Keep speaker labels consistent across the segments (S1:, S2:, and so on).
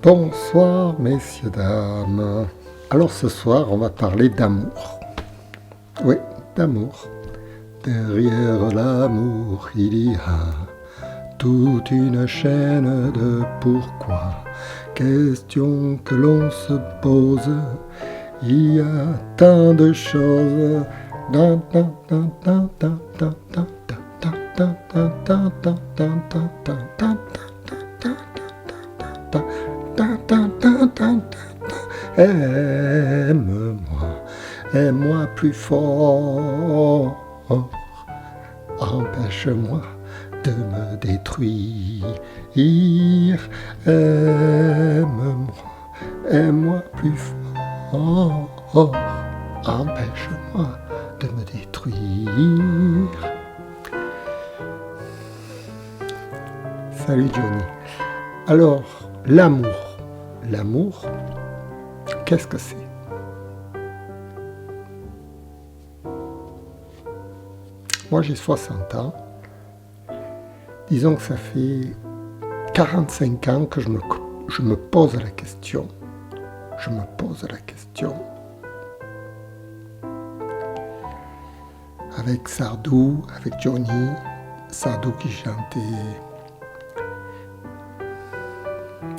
S1: Bonsoir messieurs, dames. Alors ce soir on va parler d'amour. Oui, d'amour. Derrière l'amour il y a toute une chaîne de pourquoi. Question que l'on se pose. Il y a tant de choses. Aime-moi, aime-moi plus fort. Empêche-moi de me détruire. Aime-moi, aime-moi plus fort. Empêche-moi de me détruire. Salut Johnny. Alors, l'amour. L'amour, qu'est-ce que c'est ? Moi j'ai 60 ans. Disons que ça fait 45 ans que je me pose la question. Je me pose la question. Avec Sardou, avec Johnny, Sardou qui chantait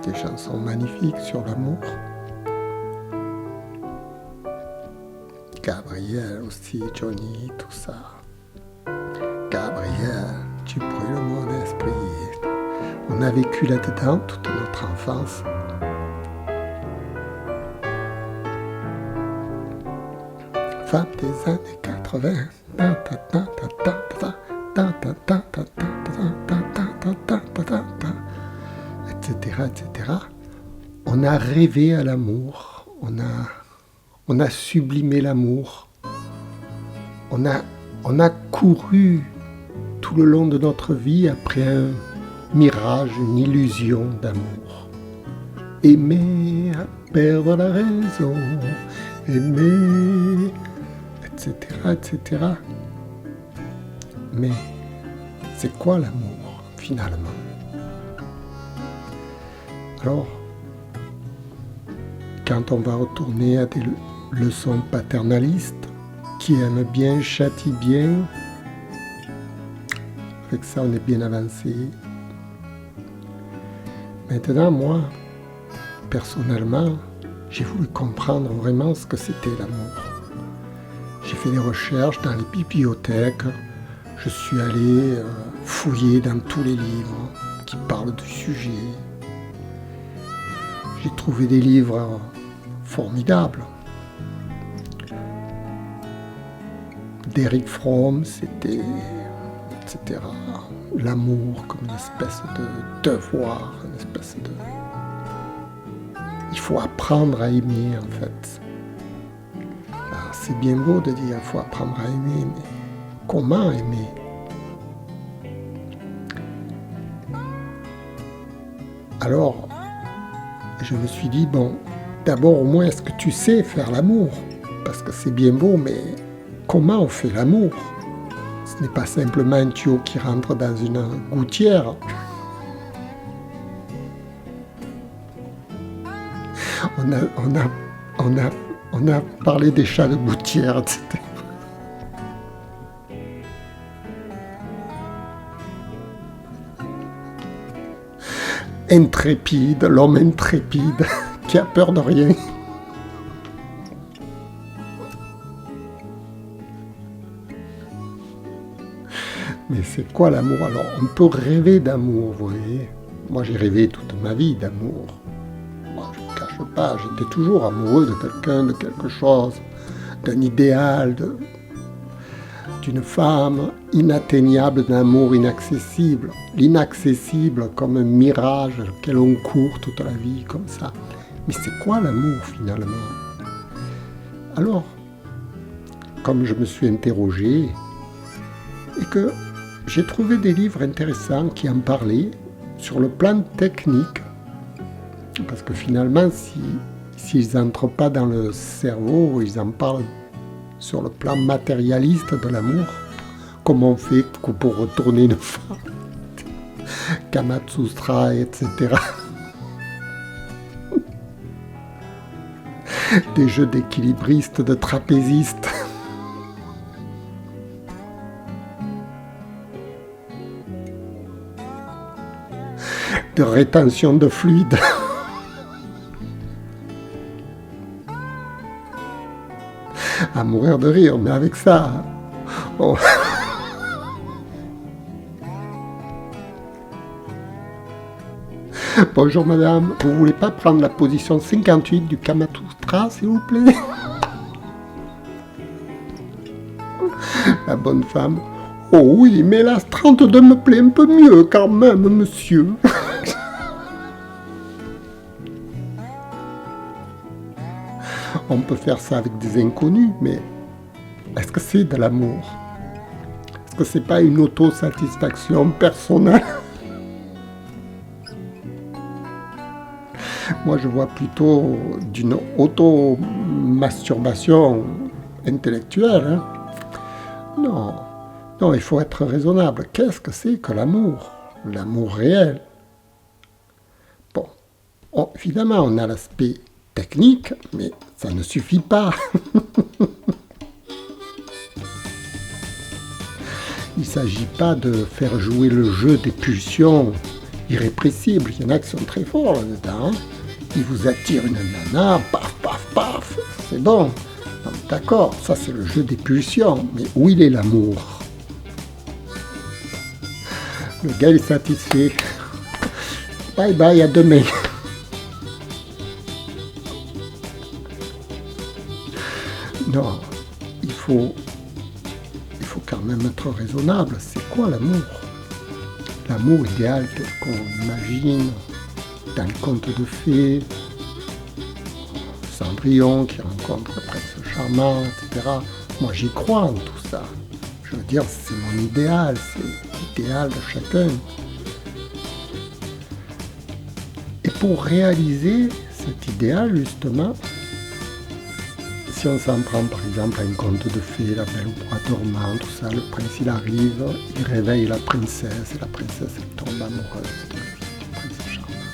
S1: des chansons magnifiques sur l'amour. Gabriel aussi, Johnny, tout ça. Gabriel, tu brûles mon esprit. On a vécu là-dedans toute notre enfance. Femme des années 80. Etc. On a rêvé à l'amour, on a sublimé l'amour, on a couru tout le long de notre vie après un mirage, une illusion d'amour. Aimer à perdre la raison, aimer, etc. Mais c'est quoi l'amour finalement ? Alors, quand on va retourner à des leçons paternalistes, qui aime bien, châtie bien, avec ça on est bien avancé. Maintenant, moi, personnellement, j'ai voulu comprendre vraiment ce que c'était l'amour. J'ai fait des recherches dans les bibliothèques, je suis allé fouiller dans tous les livres qui parlent du sujet. J'ai trouvé des livres formidables. D'Eric Fromm, c'était, etc. L'amour comme une espèce de devoir, une espèce de... Il faut apprendre à aimer, en fait. Alors, c'est bien beau de dire qu'il faut apprendre à aimer, mais comment aimer ? Alors, je me suis dit, bon, d'abord au moins, est-ce que tu sais faire l'amour ? Parce que c'est bien beau, mais comment on fait l'amour ? Ce n'est pas simplement un tuyau qui rentre dans une gouttière. On a parlé des chats de gouttière, etc. Intrépide, l'homme intrépide, qui a peur de rien. Mais c'est quoi l'amour ? Alors, on peut rêver d'amour, vous voyez. Moi, j'ai rêvé toute ma vie d'amour. Moi, je ne cache pas, j'étais toujours amoureux de quelqu'un, de quelque chose, d'un idéal, d'une femme inatteignable, d'un amour inaccessible. L'inaccessible comme un mirage auquel on court toute la vie, comme ça. Mais c'est quoi l'amour, finalement ? Alors, comme je me suis interrogé, et que j'ai trouvé des livres intéressants qui en parlaient sur le plan technique. Parce que finalement, s'ils n'entrent pas dans le cerveau, ils en parlent sur le plan matérialiste de l'amour. Comment on fait pour retourner une femme, Kama Sutra, etc. des jeux d'équilibristes, de trapézistes. De rétention de fluide. À mourir de rire, mais avec ça... Oh. Bonjour madame, vous voulez pas prendre la position 58 du Kamasutra, s'il vous plaît? La bonne femme. Oh oui, mais la 32 me plaît un peu mieux quand même, monsieur. On peut faire ça avec des inconnus, mais est-ce que c'est de l'amour? Est-ce que c'est pas une autosatisfaction personnelle? Moi, je vois plutôt d'une auto-masturbation intellectuelle. Hein. Non, non, il faut être raisonnable. Qu'est-ce que c'est que l'amour? L'amour réel. Bon, évidemment, on a l'aspect technique, mais ça ne suffit pas. Il ne s'agit pas de faire jouer le jeu des pulsions irrépressibles. Il y en a qui sont très forts là-dedans. Hein. Ils vous attirent une nana, paf, paf, paf, c'est bon. D'accord, ça c'est le jeu des pulsions, mais où il est l'amour? Le gars est satisfait. Bye bye, à demain. Non, il faut quand même être raisonnable. C'est quoi l'amour? L'amour idéal tel qu'on l'imagine dans le conte de fées, Cendrillon qui rencontre le prince charmant, etc. Moi j'y crois en tout ça. Je veux dire, c'est mon idéal, c'est l'idéal de chacun. Et pour réaliser cet idéal, justement, si on s'en prend par exemple à un conte de fées, la belle au bois dormant, tout ça, le prince il arrive, il réveille la princesse, et la princesse elle tombe amoureuse de lui, du prince charmant.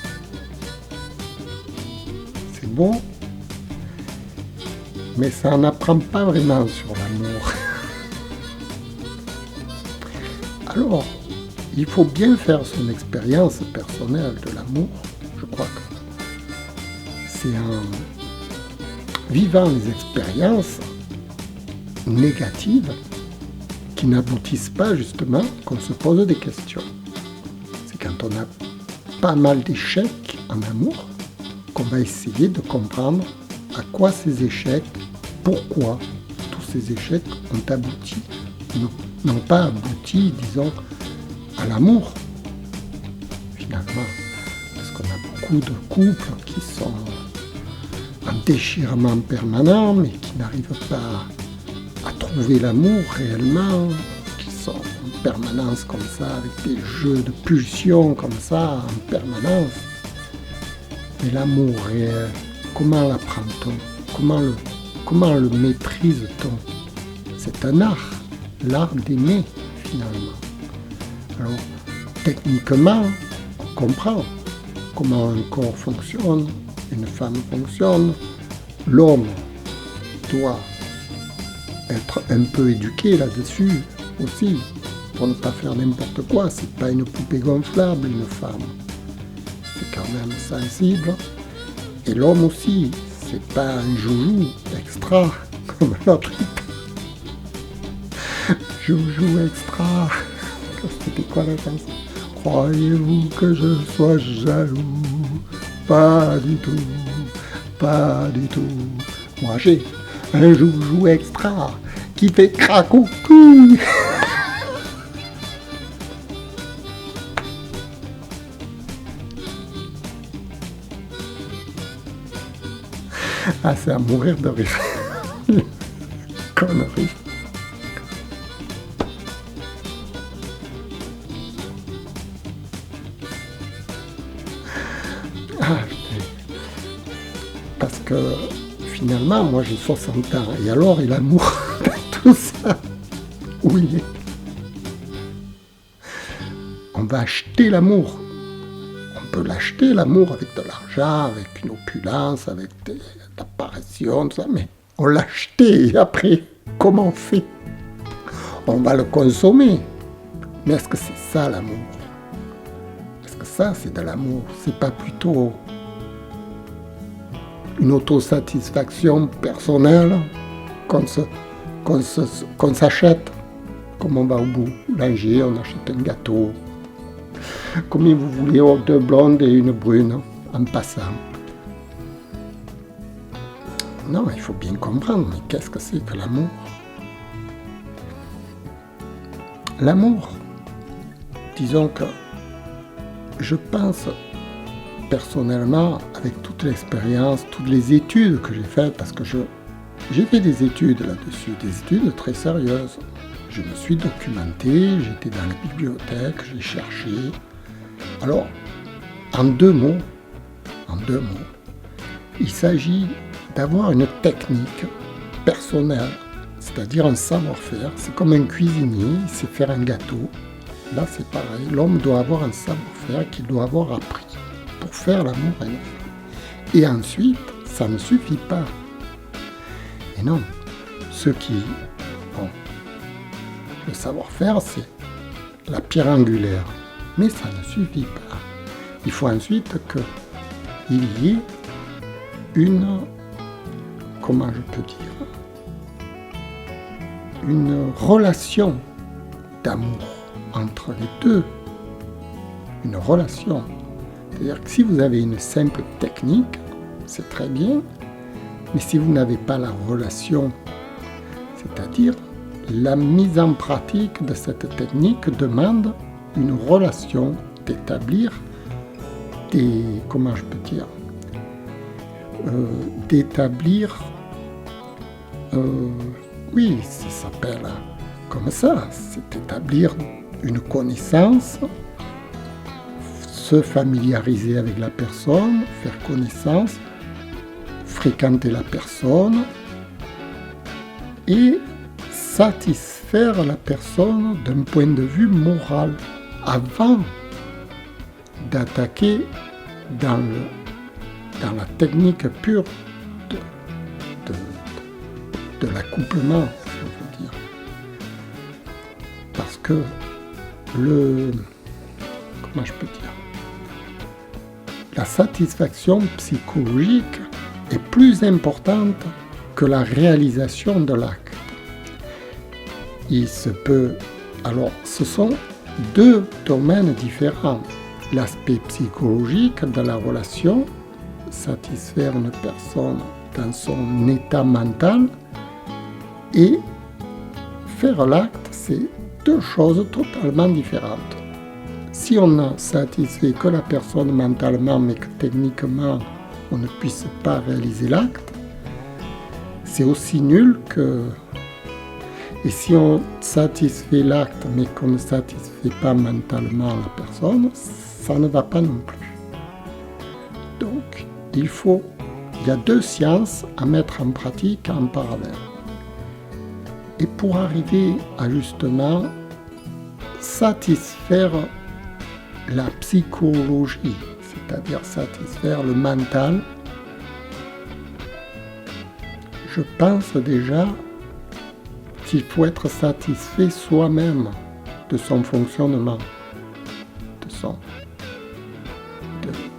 S1: C'est beau, mais ça n'apprend pas vraiment sur l'amour. Alors, il faut bien faire son expérience personnelle de l'amour. Je crois que c'est en vivant les expériences négatives qui n'aboutissent pas justement qu'on se pose des questions. C'est quand on a pas mal d'échecs en amour qu'on va essayer de comprendre à quoi ces échecs, pourquoi tous ces échecs ont abouti, n'ont pas abouti, disons, à l'amour, finalement. Parce qu'on a beaucoup de couples qui sont en déchirement permanent, mais qui n'arrivent pas à trouver l'amour réellement, qui sont en permanence comme ça, avec des jeux de pulsions comme ça, en permanence. Mais l'amour réel, comment l'apprend-on? Comment le maîtrise-t-on? C'est un art, l'art d'aimer, finalement. Alors, techniquement, on comprend comment un corps fonctionne, une femme fonctionne. L'homme doit être un peu éduqué là-dessus aussi, pour ne pas faire n'importe quoi. C'est pas une poupée gonflable, une femme. C'est quand même sensible. Et l'homme aussi, c'est pas un joujou extra comme l'autre. Joujou extra. C'était quoi la chanson? Croyez-vous que je sois jaloux? Pas du tout, pas du tout. Moi j'ai un joujou extra qui fait cracoucou. Ah, c'est à mourir de rire. Connerie. Ah, parce que finalement, moi j'ai 60 ans, et alors, et l'amour, tout ça, où il est? On va acheter l'amour. On On peut l'acheter, l'amour, avec de l'argent, avec une opulence, avec de l'apparition, tout ça, mais on l'a acheté, et après, comment on fait? On va le consommer. Mais est-ce que c'est ça l'amour? Est-ce que ça, c'est de l'amour? C'est pas plutôt une autosatisfaction personnelle qu'on s'achète? Comme on va au boulanger, on achète un gâteau. Combien vous voulez, deux blondes et une brune, en passant. Non, il faut bien comprendre, mais qu'est-ce que c'est que l'amour? L'amour, disons que je pense personnellement, avec toute l'expérience, toutes les études que j'ai faites, parce que j'ai fait des études là-dessus, des études très sérieuses. Je me suis documenté, j'étais dans la bibliothèque, j'ai cherché. Alors, en deux mots, il s'agit d'avoir une technique personnelle, c'est-à-dire un savoir-faire. C'est comme un cuisinier, il sait faire un gâteau. Là, c'est pareil. L'homme doit avoir un savoir-faire qu'il doit avoir appris pour faire l'amour à une femme. Et ensuite, ça ne suffit pas. Et non, le savoir-faire, c'est la pierre angulaire. Mais ça ne suffit pas. Il faut ensuite qu'il y ait une relation d'amour entre les deux. Une relation. C'est-à-dire que si vous avez une simple technique, c'est très bien, mais si vous n'avez pas la relation, c'est-à-dire la mise en pratique de cette technique demande une relation, d'établir oui, ça s'appelle comme ça, c'est établir une connaissance, se familiariser avec la personne, faire connaissance, fréquenter la personne et satisfaire la personne d'un point de vue moral avant d'attaquer dans la technique pure de l'accouplement, je veux dire. Parce que la satisfaction psychologique est plus importante que la réalisation de l'acte. Alors, ce sont deux domaines différents. L'aspect psychologique de la relation, satisfaire une personne dans son état mental, et faire l'acte, c'est deux choses totalement différentes. Si on ne satisfait que la personne mentalement, mais que techniquement on ne puisse pas réaliser l'acte, c'est aussi nul que... Et si on satisfait l'acte, mais qu'on ne satisfait pas mentalement la personne, ça ne va pas non plus. Donc, il y a deux sciences à mettre en pratique en parallèle. Et pour arriver à justement satisfaire la psychologie, c'est-à-dire satisfaire le mental, je pense déjà qu'il faut être satisfait soi-même de son fonctionnement,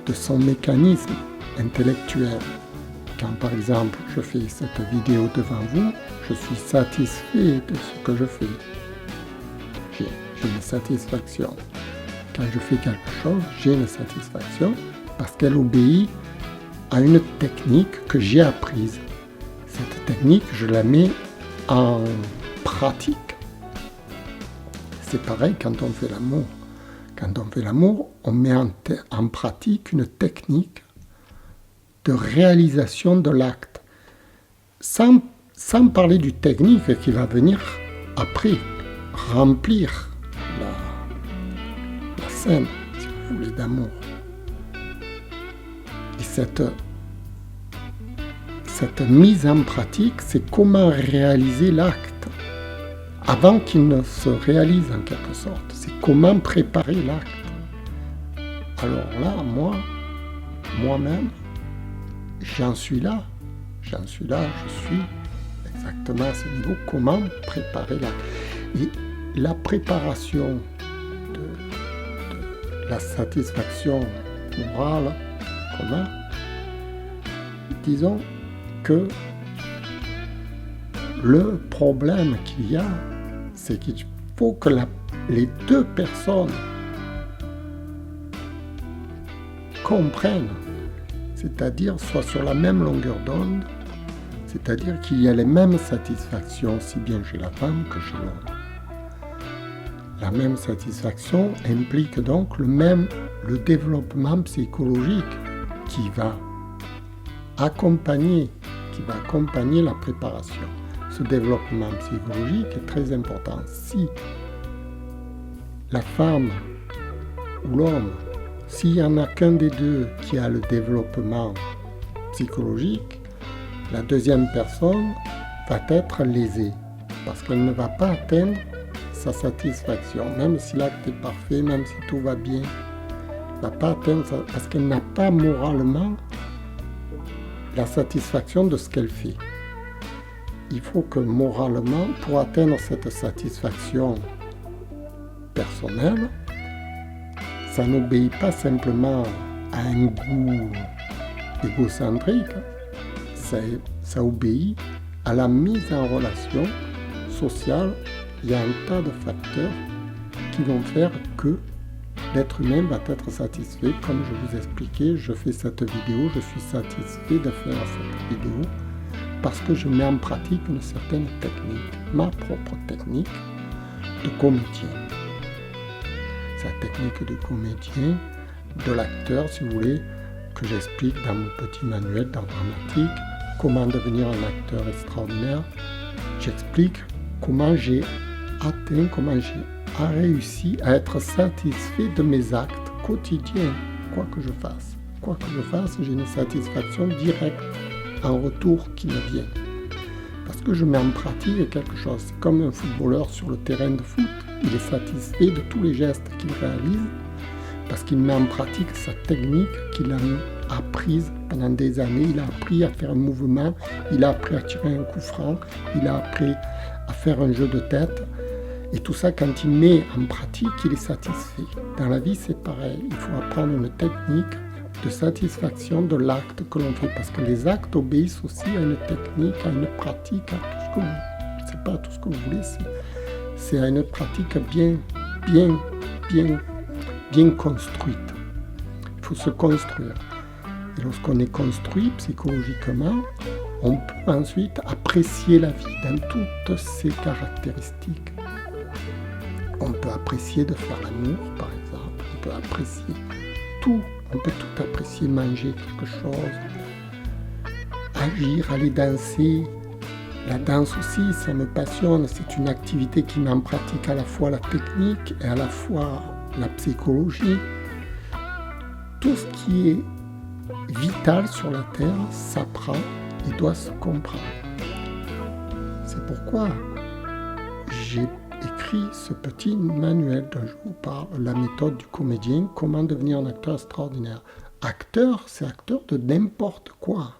S1: de son mécanisme intellectuel. Quand par exemple je fais cette vidéo devant vous, je suis satisfait de ce que je fais. J'ai une satisfaction. Quand je fais quelque chose, j'ai une satisfaction parce qu'elle obéit à une technique que j'ai apprise. Cette technique, je la mets en pratique. C'est pareil quand on fait l'amour. Quand on fait l'amour, on met en pratique une technique de réalisation de l'acte. Sans parler du technique qui va venir après, remplir la scène, si vous voulez, d'amour. Et cette mise en pratique, c'est comment réaliser l'acte avant qu'il ne se réalise en quelque sorte. C'est comment préparer l'acte. alors là, moi-même, j'en suis là, je suis exactement à ce niveau. Comment préparer la préparation de la satisfaction morale qu'on a? Disons que le problème qu'il y a, c'est qu'il faut que les deux personnes comprennent, c'est-à-dire soient sur la même longueur d'onde, c'est-à-dire qu'il y a les mêmes satisfactions, si bien chez la femme que chez l'homme. La même satisfaction implique donc le développement psychologique qui va accompagner la préparation. Ce développement psychologique est très important. Si la femme ou l'homme, s'il n'y en a qu'un des deux qui a le développement psychologique, la deuxième personne va être lésée parce qu'elle ne va pas atteindre sa satisfaction, même si l'acte est parfait, même si tout va bien, elle ne va pas atteindre ça parce qu'elle n'a pas moralement la satisfaction de ce qu'elle fait. Il faut que moralement, pour atteindre cette satisfaction personnelle, ça n'obéit pas simplement à un goût égocentrique, ça obéit à la mise en relation sociale. Il y a un tas de facteurs qui vont faire que l'être humain va être satisfait. Comme je vous expliquais, je fais cette vidéo, je suis satisfait de faire cette vidéo parce que je mets en pratique une certaine technique, ma propre technique de comédien. C'est la technique de comédien, de l'acteur, si vous voulez, que j'explique dans mon petit manuel d'art dramatique, comment devenir un acteur extraordinaire. J'explique comment j'ai réussi à être satisfait de mes actes quotidiens, quoi que je fasse. Quoi que je fasse, j'ai une satisfaction directe en retour qui me vient. Parce que je mets en pratique quelque chose. C'est comme un footballeur sur le terrain de foot. Il est satisfait de tous les gestes qu'il réalise parce qu'il met en pratique sa technique qu'il a apprise pendant des années. Il a appris à faire un mouvement, il a appris à tirer un coup franc, il a appris à faire un jeu de tête. Et tout ça, quand il met en pratique, il est satisfait. Dans la vie, c'est pareil. Il faut apprendre une technique de satisfaction de l'acte que l'on fait. Parce que les actes obéissent aussi à une technique, à une pratique, à tout ce que vous... C'est pas tout ce que vous voulez, c'est à une pratique bien construite. Il faut se construire. Et lorsqu'on est construit psychologiquement, on peut ensuite apprécier la vie dans toutes ses caractéristiques. On peut apprécier de faire l'amour, par exemple. On peut apprécier tout. On peut tout apprécier, manger quelque chose, agir, aller danser. La danse aussi, ça me passionne. C'est une activité qui met en pratique à la fois la technique et à la fois la psychologie. Tout ce qui est vital sur la Terre s'apprend et doit se comprendre. C'est pourquoi j'ai écrit ce petit manuel dont je vous parle, la méthode du comédien, comment devenir un acteur extraordinaire. Acteur, c'est acteur de n'importe quoi.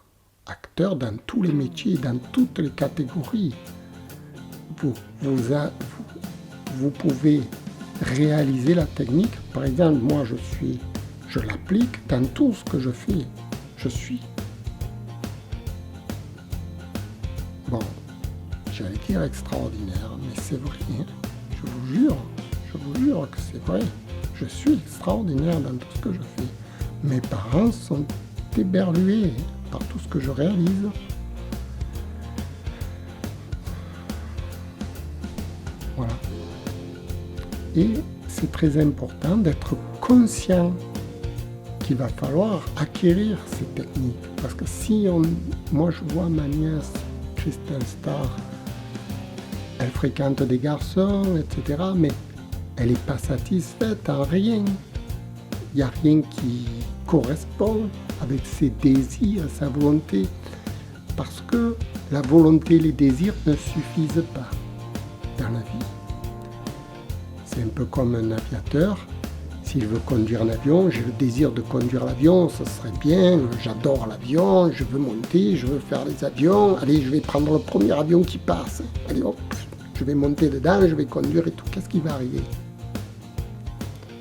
S1: Acteur dans tous les métiers, dans toutes les catégories. Vous pouvez réaliser la technique. Par exemple, moi je l'applique dans tout ce que je fais. Je suis. Bon, j'allais dire extraordinaire, mais c'est vrai. Hein. Je vous jure que c'est vrai. Je suis extraordinaire dans tout ce que je fais. Mes parents sont éberlués par tout ce que je réalise. Voilà. Et c'est très important d'être conscient qu'il va falloir acquérir ces techniques. Parce que moi je vois ma nièce, Christelle Star, elle fréquente des garçons, etc. Mais elle n'est pas satisfaite en rien. Il n'y a rien qui correspond avec ses désirs, sa volonté. Parce que la volonté et les désirs ne suffisent pas dans la vie. C'est un peu comme un aviateur. Si je veux conduire un avion, j'ai le désir de conduire l'avion, ça serait bien, j'adore l'avion, je veux monter, je veux faire les avions, allez, je vais prendre le premier avion qui passe. Allez hop, je vais monter dedans, je vais conduire et tout. Qu'est-ce qui va arriver?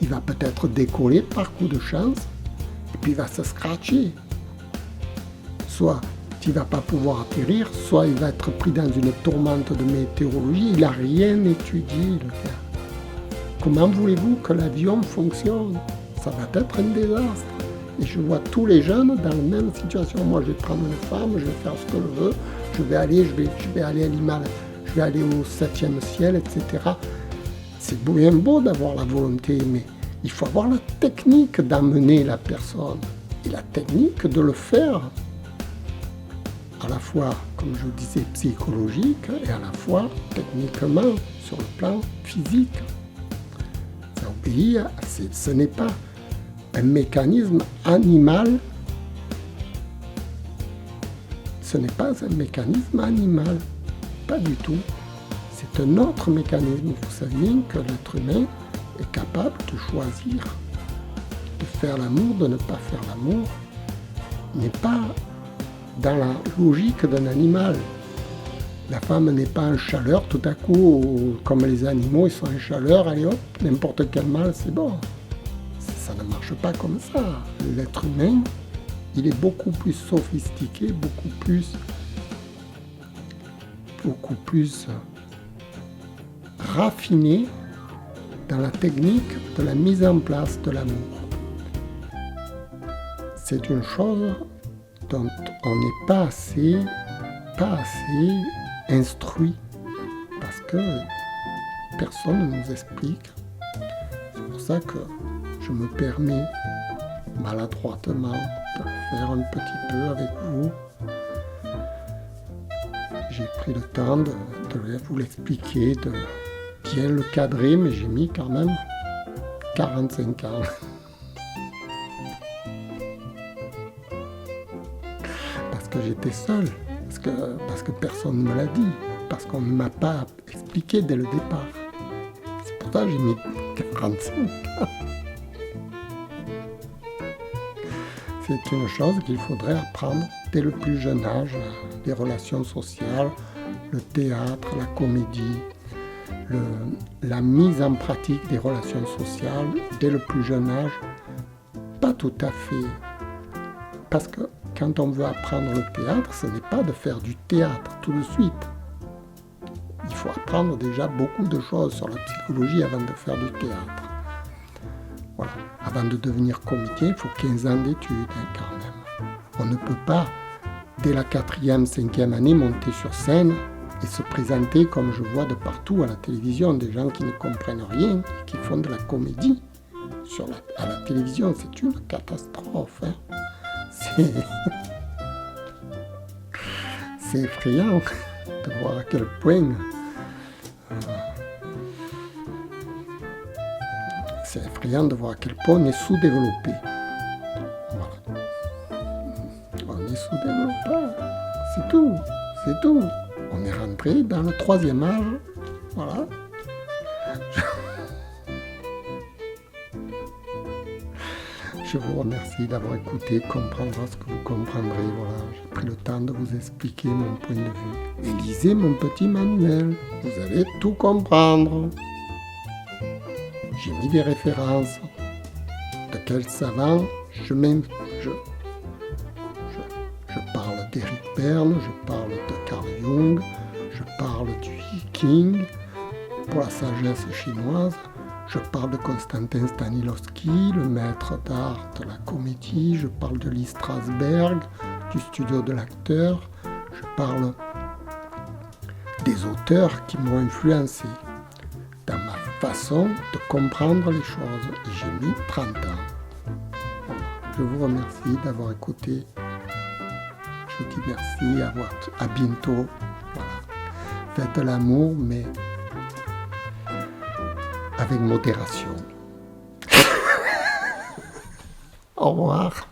S1: Il va peut-être décoller par coup de chance, et puis il va se scratcher. Soit il ne va pas pouvoir atterrir, soit il va être pris dans une tourmente de météorologie, il n'a rien étudié, le gars. Comment voulez-vous que l'avion fonctionne? Ça va être un désastre. Et je vois tous les jeunes dans la même situation. Moi, je vais prendre une femme, je vais faire ce que je veux, je vais aller à l'Himalaya, je vais aller au 7e ciel, etc. C'est bien beau d'avoir la volonté, mais il faut avoir la technique d'amener la personne et la technique de le faire. À la fois, comme je vous disais, psychologique et à la fois techniquement sur le plan physique. Ça obéit ce n'est pas un mécanisme animal. Ce n'est pas un mécanisme animal, pas du tout. C'est un autre mécanisme. Vous savez bien que l'être humain est capable de choisir, de faire l'amour, de ne pas faire l'amour. Il n'est pas dans la logique d'un animal. La femme n'est pas en chaleur, tout à coup, comme les animaux, ils sont en chaleur, allez hop, n'importe quel mâle, c'est bon. Ça ne marche pas comme ça. L'être humain, il est beaucoup plus sophistiqué, beaucoup plus raffiné dans la technique de la mise en place de l'amour. C'est une chose dont on n'est pas assez instruit, parce que personne ne nous explique. C'est pour ça que je me permets maladroitement de le faire un petit peu avec vous. J'ai pris le temps de vous l'expliquer, de bien le cadrer, mais j'ai mis quand même 45 ans. Parce que j'étais seul, parce que personne ne me l'a dit, parce qu'on ne m'a pas expliqué dès le départ. C'est pour ça que j'ai mis 45 ans. C'est une chose qu'il faudrait apprendre dès le plus jeune âge, les relations sociales, le théâtre, la comédie, la mise en pratique des relations sociales dès le plus jeune âge. Pas tout à fait, parce que quand on veut apprendre le théâtre, ce n'est pas de faire du théâtre tout de suite. Il faut apprendre déjà beaucoup de choses sur la psychologie avant de faire du théâtre. Voilà. Avant de devenir comédien, il faut 15 ans d'études quand même. On ne peut pas, dès la 4e, 5e année, monter sur scène et se présenter comme je vois de partout à la télévision, des gens qui ne comprennent rien et qui font de la comédie. À la télévision, c'est une catastrophe. C'est effrayant de voir à quel point on est sous-développé. Voilà. On est sous-développé. C'est tout. On est rentré dans le 3e âge. Voilà. Je vous remercie d'avoir écouté, comprendra ce que vous comprendrez. Voilà, j'ai pris le temps de vous expliquer mon point de vue. Et lisez mon petit manuel, vous allez tout comprendre. J'ai mis des références. De quel savant je parle d'Eric Berne, je parle de Carl Jung, je parle du I Ching pour la sagesse chinoise. Je parle de Konstantin Stanislavski, le maître d'art de la comédie. Je parle de Lee Strasberg, du studio de l'acteur. Je parle des auteurs qui m'ont influencé dans ma façon de comprendre les choses. Et j'ai mis 30 ans. Voilà. Je vous remercie d'avoir écouté. Je vous dis merci, à bientôt. Voilà. Faites l'amour, mais avec modération. Au revoir.